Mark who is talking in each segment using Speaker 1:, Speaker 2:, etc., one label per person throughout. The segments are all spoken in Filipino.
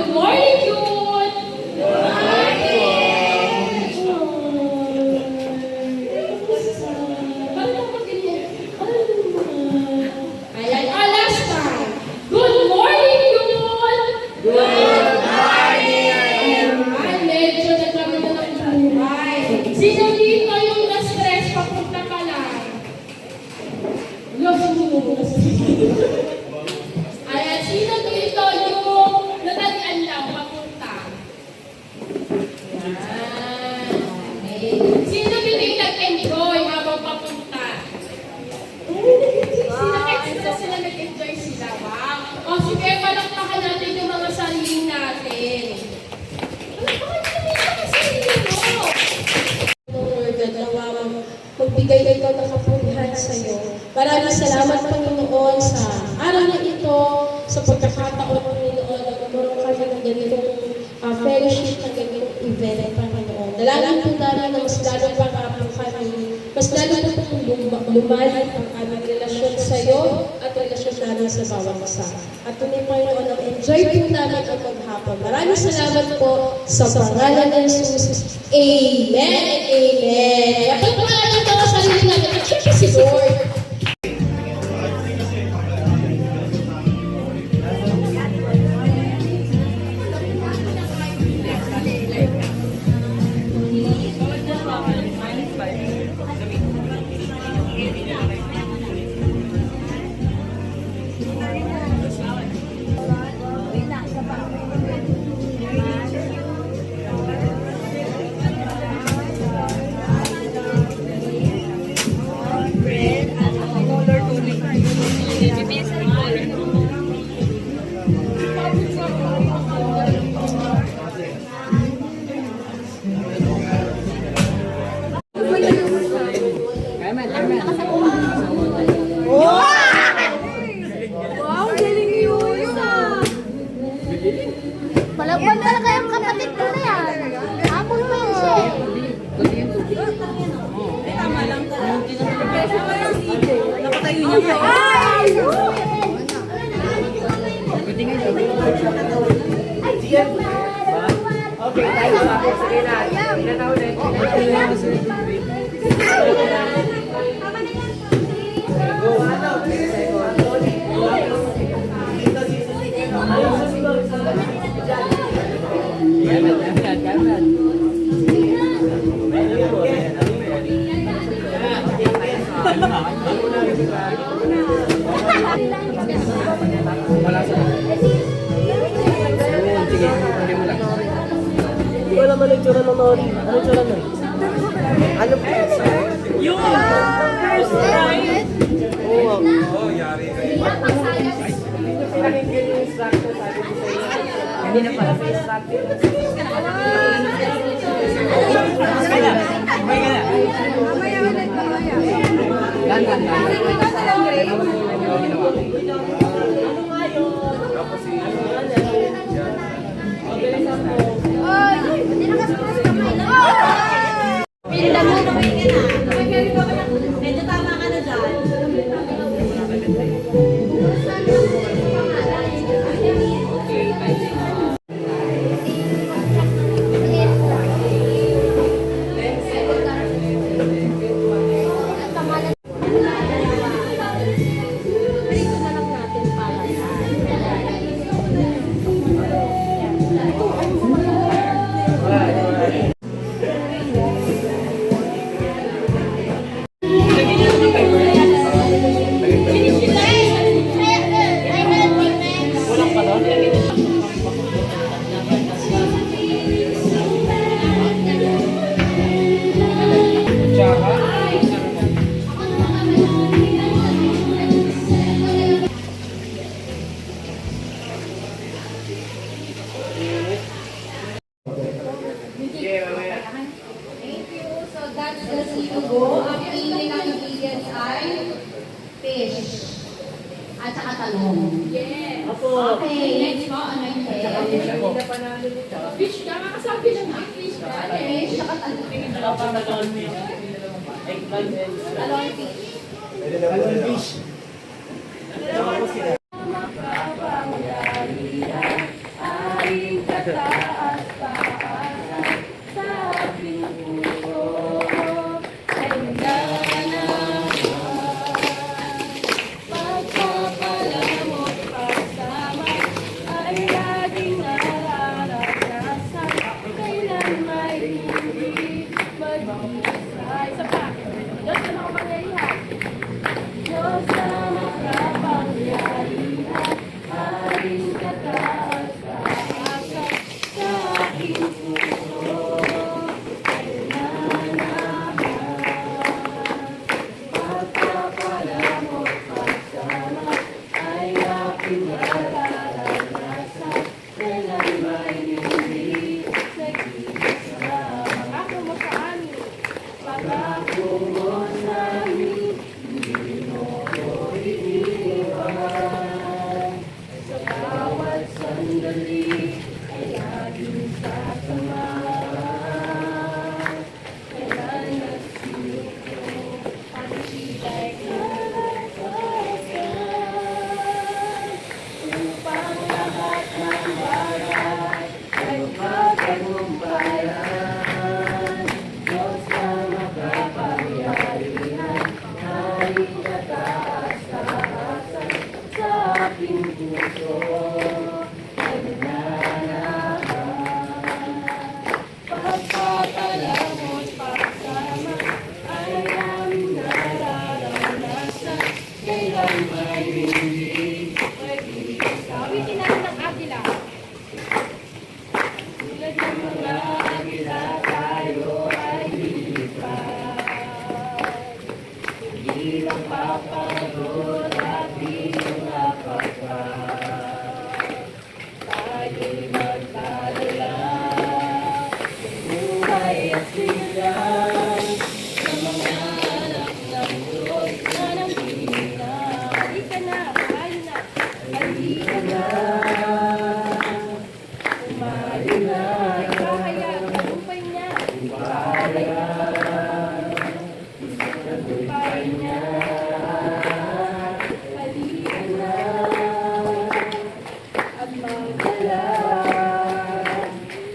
Speaker 1: Good morning, Jun! Ayan, last time. Good morning, Jun! Good morning! Ay, medyo nagkaroon na ng buhay. Sino dito yung na-stress papunta pa lang? Ayan, sino dito yung natalian lang papunta? Ayan. Okay. Sino dito yung nag-enjoy habang papunta? Sino sila nag-enjoy sila? Wow. O sige, palakpakan natin yung mga sarili natin. Palakpakan natin yung mga sarili mo. Lord, nawa magbigay kayo ng kapulihan sa iyo. Maraming salamat, Panginoon, sa araw na ito, sa pagkakataon, Panginoon, na magkaroon kami ng ganitong fellowship, ng ganitong event, Panginoon. Dalangin po namin na mas lalo pa kami, mas lalo pa pong lumalit ang aming relasyon sa iyo at relasyon namin sa bawat isa. At tunay, Panginoon, ang enjoy po namin ang maghapon. Maraming salamat po sa pangalan ng Jesus. Amen and amen. Kapag pangalan ng sarili natin, at si Lord.
Speaker 2: Malagpan talaga yung kapatid ko na yan. Amon mo yun siya.
Speaker 3: Tama lang ka. Nakatayo niya kayo.
Speaker 2: Ay!
Speaker 3: Okay, tayo ba? Sige na. Sige na ulit. Go, ano? Wala man ang tsura ng Nori. Ano tsura nun? Ano po? Yun! First time! Oo. Oo, yari kayo. Pinakinggan yung instructor, sabi ko sa iyo. Hindi na pala sa instructor. Kaya. Mamaya ulit, mamaya. Gangan. Tapos si...
Speaker 2: Pinda mo.
Speaker 3: Medyo tama ka na dyan.
Speaker 2: At saka talong.
Speaker 1: Yes.
Speaker 2: Okay, next po, ano yung
Speaker 1: Fish ka, makasabi lang ang fish ka.
Speaker 2: fish, saka talong. Talong fish.
Speaker 1: kataas, taasan sa aking puso ay nananahan. Pagpapalamot pagsama ay laging nararanasan, kailan may hindi mag-isa. Isa pa, Diyos na makapangyarihan. Diyos na makapangyarihan, haring kataas, taasan sa aking puso ay nananahan. Pagpapalamot pagsama ay aking nararanasan, kailan may hindi nag-iisa. Ako mo sa amin, pangako mo sa amin, hindi mo ko iniwan. Sa bawat sandali ay laging sasamahan. Kailan nasilip ko ang sila'y kalakasan, upang lahat ng bagay ay magtagumpayan. Diyos na makapangyarihan, haring kataas, taasan sa aking puso ay nananahan. Pagpapalamot pagsama ay aming nararanasan, kailan may hindi mag-iisa. Awitin natin ang Agila. Tulad ng mga Agila, tayo ay lilipad. Hindi lang papagod at di nakapagod. Tayo'y magdadala ng buhay at silang sa mga anak ng Diyos na nangihina. Halika na, tayo na. Halika na. Umayo na. Ikahaya, tagumpay niya. Ikahaya. Tagumpay niya. Halika na. At magdala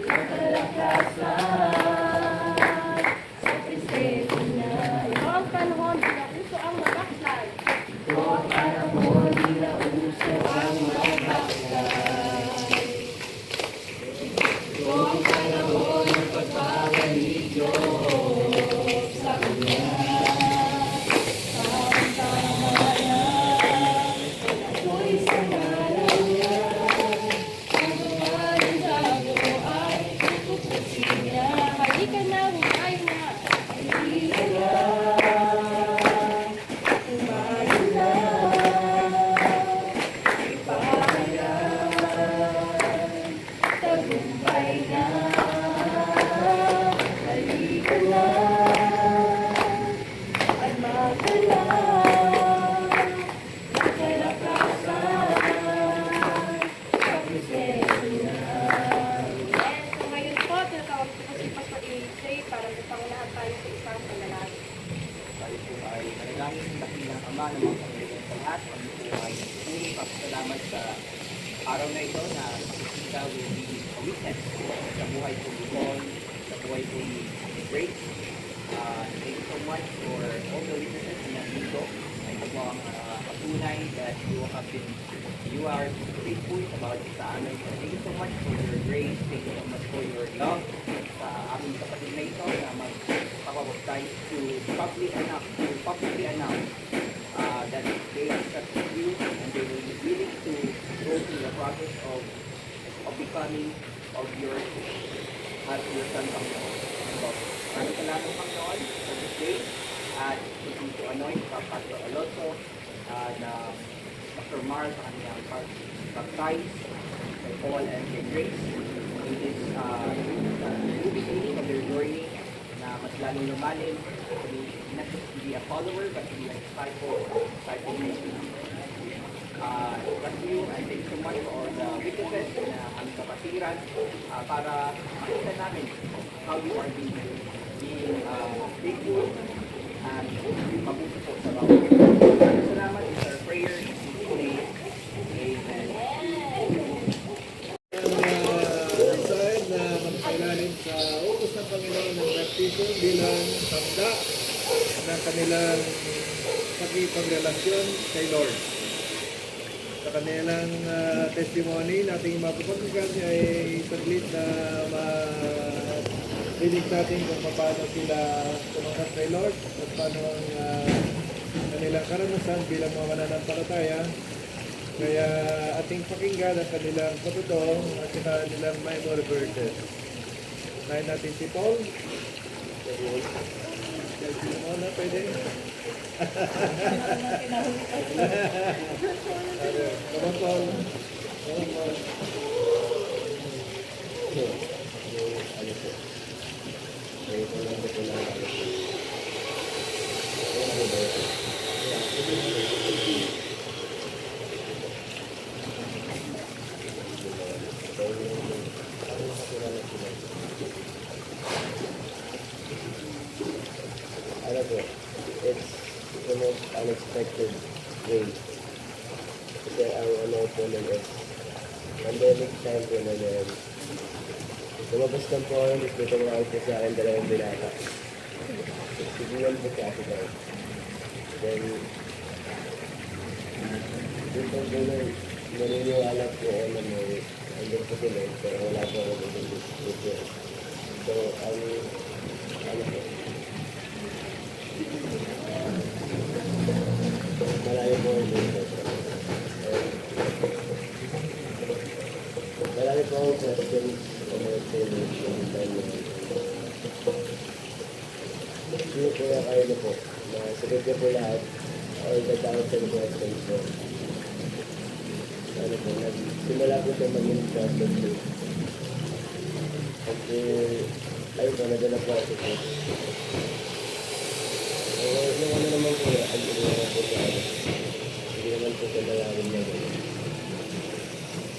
Speaker 1: ng kalakasan sa presensya niya. Ito ang panahon, pinauso ang mabaklay. Ito ang panahon, pinauso ang mabaklay. Ito ang panahon ng pagbabalik Diyos sa Kanya. Tama-tama na, ako'y sa ngalan niya. Ang babaeng bago ay tutusin niya. Halika na, humayo na. Halika na, humayo na. Ipahayan, tagumpay na. Halika na, at magdala ng kalakasan sa presensya. Yes, so ngayon po, tinatawag ko po si Pastor AJ para sa pangunahan tayo sa isang panalangin.
Speaker 4: Tayo po ay manalangin sa dakilang Ama ng mga Panginoon sa lahat. Kami po ay puro kapasalamat sa araw na ito na makikita will be a witness sa buhay po Luzon, sa buhay po ni Grace. Thank you so much for all the witnesses na nandito. Ito po ang patunay that you are faithful about sa amin. So thank you so much for your grace. Thank you so much for your love sa aming kapatid na ito na magpapabaptize to publicly announce that they accepted you and they will be willing to go through the process of becoming of your son Panginoon. So, maraming salamat Panginoon for this day at continue to anoint Pastor Alonso na Pastor Mar sa kanyang baptize kay Paul and kay Grace in this new beginning of their journey na mas lalong lumalim not just to be a follower but to be a disciple ministry. Thank you and thank you so much for the witnesses na aming kapatiran para makita namin how you are being faithful and mabuti po sa bawat. Salamat is our prayer in Jesus' name. Amen.
Speaker 5: na magpailalim sa utos ng Panginoon ng baptismo bilang tanda ng kanilang pakipagrelasyon kay Lord. Sa kanilang testimony nating mapapakinggan ay saglit na marinig natin kung paano sila tumanggap kay Lord at paano ang kanilang karanasan bilang mga mananampalataya. Kaya ating pakinggan ang kanilang patutong at kanilang memory verses. Unahin natin si Paul. Ano na pwede? Come on, Paul. Come on, Paul.
Speaker 6: Ano po, it's the most unexpected way. Kasi ang ano po nun is, pandemic time po na yan. Lumabas lang po ako, gusto ko mga po sa akin dalawang binata. Siguran po sa ako daw. Then, dito po nun, naniniwala po ako na may andun po sila, pero wala po ako dito. So, ano po, malayo po ang dito. Marami po akong questions about yung time na sino po yung kayo na po na sagot niyo po lahat all the thousand questions po. Ano po, simula po siya maging process po. Kasi ayun po, nadala po ako po. Yung ano naman po, ang naman po sa ano. Hindi naman po sa dalawin na gano'n.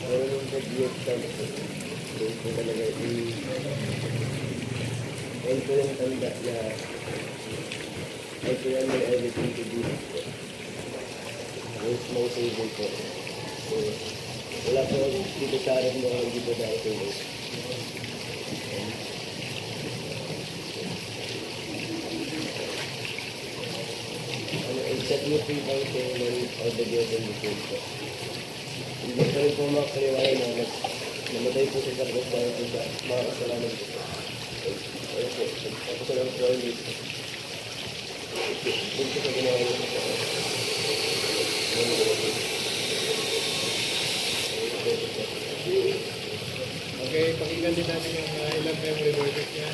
Speaker 6: Pero yung pag-youth time po, doon po talaga ayun po yung tanda na I surrender everything to Jesus po. It's my saving po. So, wala po dito sa harap mo kung dito dahil po. Except mo free time sa all the good and the good po. Hindi pa rin po makakaliwala na namatay po sa sargas dahil po sa mga kasalanan po. Ayun po, kasalanan po ulit. Doon po sa ginawa niyo po.
Speaker 5: Okay, pakinggan din natin yung ilang memory verses niya.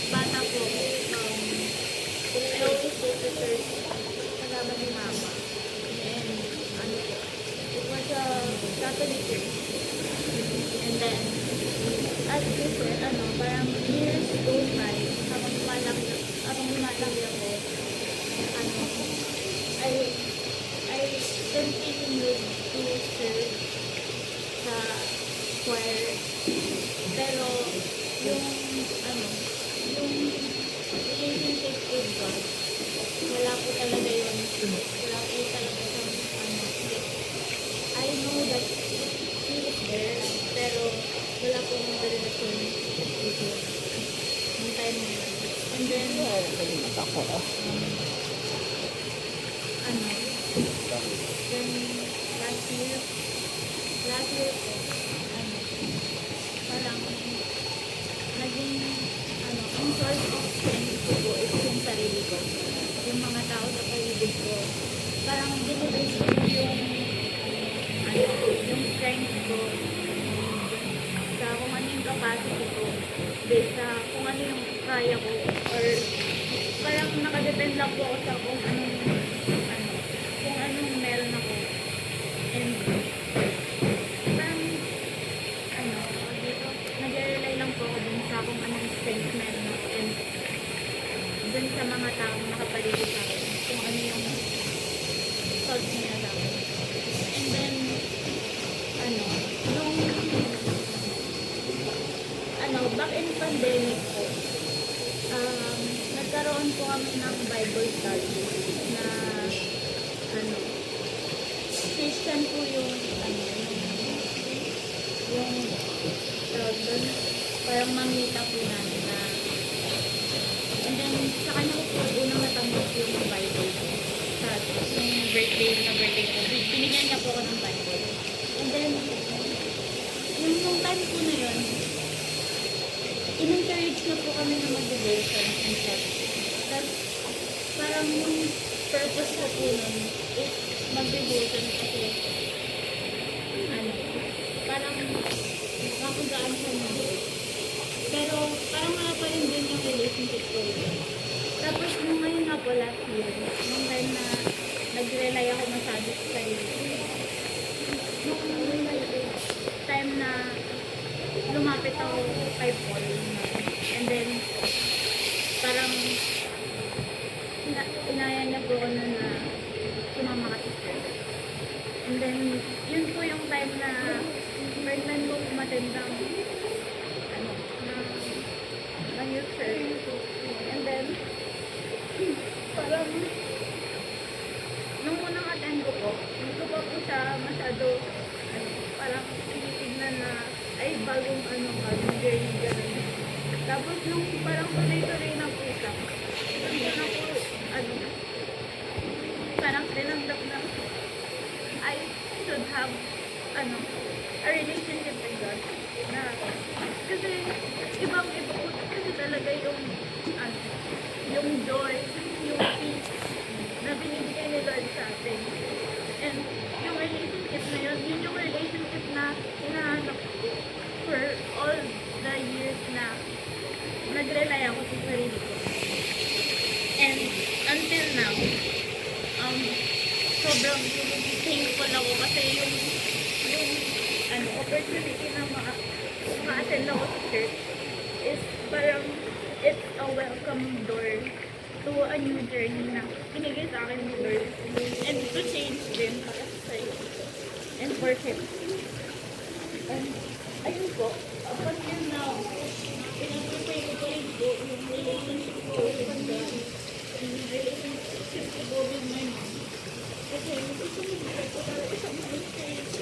Speaker 2: Bata po, I always go to church kasama ni Mama. And ano po, it was a Catholic church. And then, as Christian, parang years goes by, habang lumalaki ako, I continued to serve sa choir. Pero, yung relationship with God, wala po talaga yun. Wala po talaga yung, I know that He is there, pero wala po yung relasyon with Him. Yung time na yun. And then, then last year po, parang naging ang source of strength ko po is yung sarili ko. Yung mga tao sa paligid ko. Parang dinibase ko yung strength ko sa kung ano yung capacity ko based sa kung ano yung kaya ko or parang nakadepend lang po ako sa kung anong meron ako. And parang dito, nag-rely lang po ako dun sa kung anong strength meron ako and dun sa mga taong nakapaligid sa akin kung ano yung thoughts nila sa akin. And then, back in pandemic po, nagkaroon po kami ng Bible study na, Christian po yung tawag doon, parang mamita po namin na, and then, sa kanya ko po, unang natanggap yung Bible po. Sa yung birthday ko, binigyan niya po ako ng Bible. And then, yung time po na yun, in-encourage na po kami na mag-devotion and stuff. Tapos, parang yung purpose ko po nun is mag-devotion kasi, parang makagaan sa mga. Pero, parang wala pa rin din yung relationship ko. Tapos, nung ngayon nga po last year, nung time na nag-rely ako masyado sa sarili, nung time na lumapit ako kay Paul and then parang inaya niya po ako na sumama ka sa church. And then yun po yung time na first time ko umattend ng youth church. And then parang nung unang attend ko po, hindi ko pa po siya masyado parang tinitignan na ay bagong journey gano'n. Tapos nung parang tuloy-tuloy na po siya, hindi na po, parang tinanggap na I should have, a relationship with God. Na, kasi ibang-iba po kasi talaga yung joy, yung peace na binibigay ni Lord sa atin. And yung relationship na yun yung relationship na hinahanap ko for all the years na nag-rely ako sa sarili ko. And until now, sobrang thankful ako kasi yung opportunity na ma-attend ako sa church is parang it's a welcome door to a new journey na binigay sa akin ni Lord and to change din para sa sarili and for Him. And ayun po, up until now, pinag-pray ko rin po yung relationship ko with God, yung relationship ko with my mom. Kasi gusto mo ko talaga sa mga experience ko.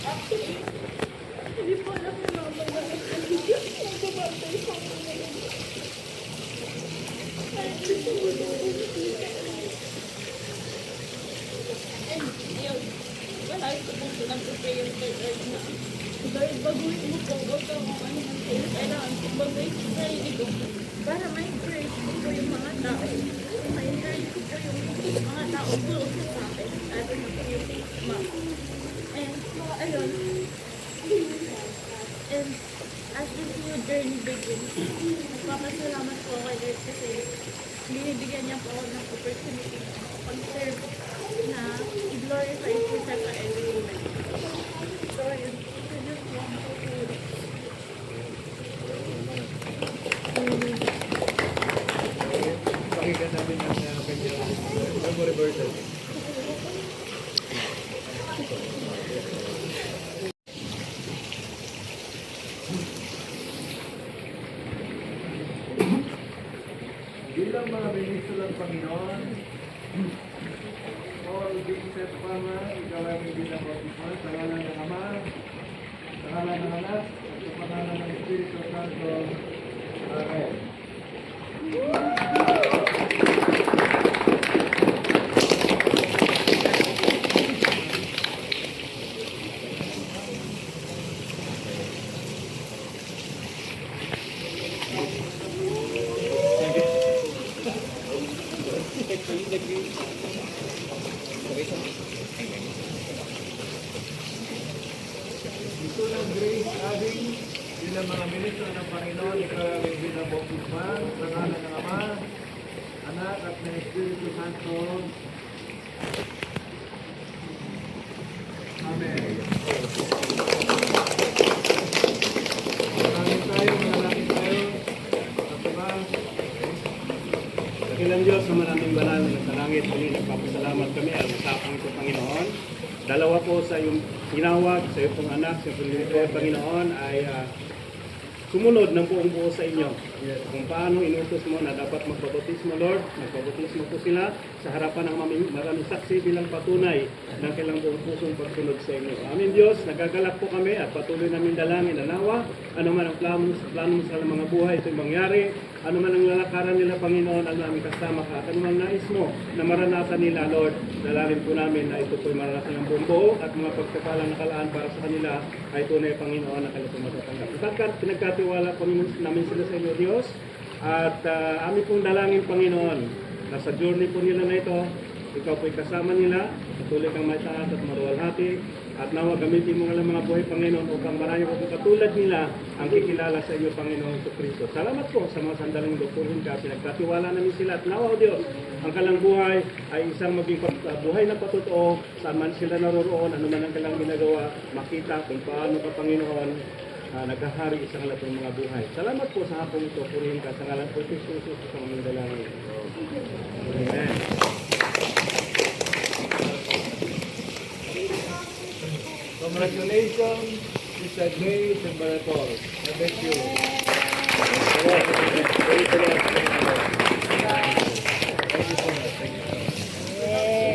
Speaker 2: Actually, hindi po alam ni mama na nagkabantay sa mga ngayon. Kahit gusto mo doon. And yun, wala ko po nag-pray yung Lord na Lord, baguhin mo po ako kung ano man kayo kailangan ko baguhin sa sarili ko para ma-encourage ko po yung mga tao. Ma-encourage ko po yung mga tao po sa akin. Lalo na po yung mom. And ayun. And as this new journey begins, nagpapasalamat po kay Lord kasi binibigyan niya po ako ng opportunity na pag-serve na i-glorify po siya sa every moment. So, yun. Yun yung lang po po.
Speaker 5: Pakinggan namin ang kanyang memory version. Bilang mga ministro ng Panginoon, all being set Pama, ikaw ay may bilang baptismal, sa ngalan ng Ama, sa ngalan ng Anak, at sa pangalan ng Espiritu Santo. Amen. Ito ng Grace Adding bilang mga ministro ng Panginoon, ikaw ang binabautisman sa ngalan ng Ama, Anak at ng Espiritu Santo. Amen. Manalangin tayo.
Speaker 7: Dakilang Diyos sa maraming banal na sa langit, muli nagpapasalamat kami at usapang ito, Panginoon. Dalawa po sa iyong tinawag, sa iyong pong anak, sa iyong Panginoon, ay sumunod ng buong buo sa inyo. Kung paano inutos mo na dapat magpabautismo, Lord, magpabautismo po sila sa harapan ng maraming saksi bilang patunay ng kailang buong pusong pagsunod sa inyo. Amin Diyos, nagagalak po kami at patuloy namin dalangin na nawa, ano man ang plano mo sa mga buhay ito'y mangyari, ano man ang lalakaran nila, Panginoon, ang namin kasama ka, at ano man nais mo na maranasan nila, Lord, dalangin po namin na ito po'y maranasan ng buong buo at mga pagkapalang nakalaan para sa kanila ay tunay, Panginoon, na kanila pong matatanggap. Pinagkatiwala po namin sila sa inyo, Diyos, at amin pong dalangin, Panginoon, na sa journey po nila na ito, ikaw po'y kasama nila, patuloy kang may taas at maruwalhati, at nawa gamitin mo nga lang mga buhay, Panginoon, upang marami po katulad nila ang kikilala sa iyo, Panginoon Kristo. Salamat po sa mga sandaling lupuhin ka. Pinagkatiwala namin sila at nawa, O Diyos, ang kalang buhay ay isang maging buhay na patotoo, saan man sila naroroon, ano man ang kalang ginagawa, makita kung paano ka, Panginoon, naghahari isang lahat ng mga buhay. Salamat po sa hapong ito. Purihin ka sa ngalan po Kristo sa mga dalangin. Amen.
Speaker 5: Congratulations, Sister Grace and Brother Paul. God bless you.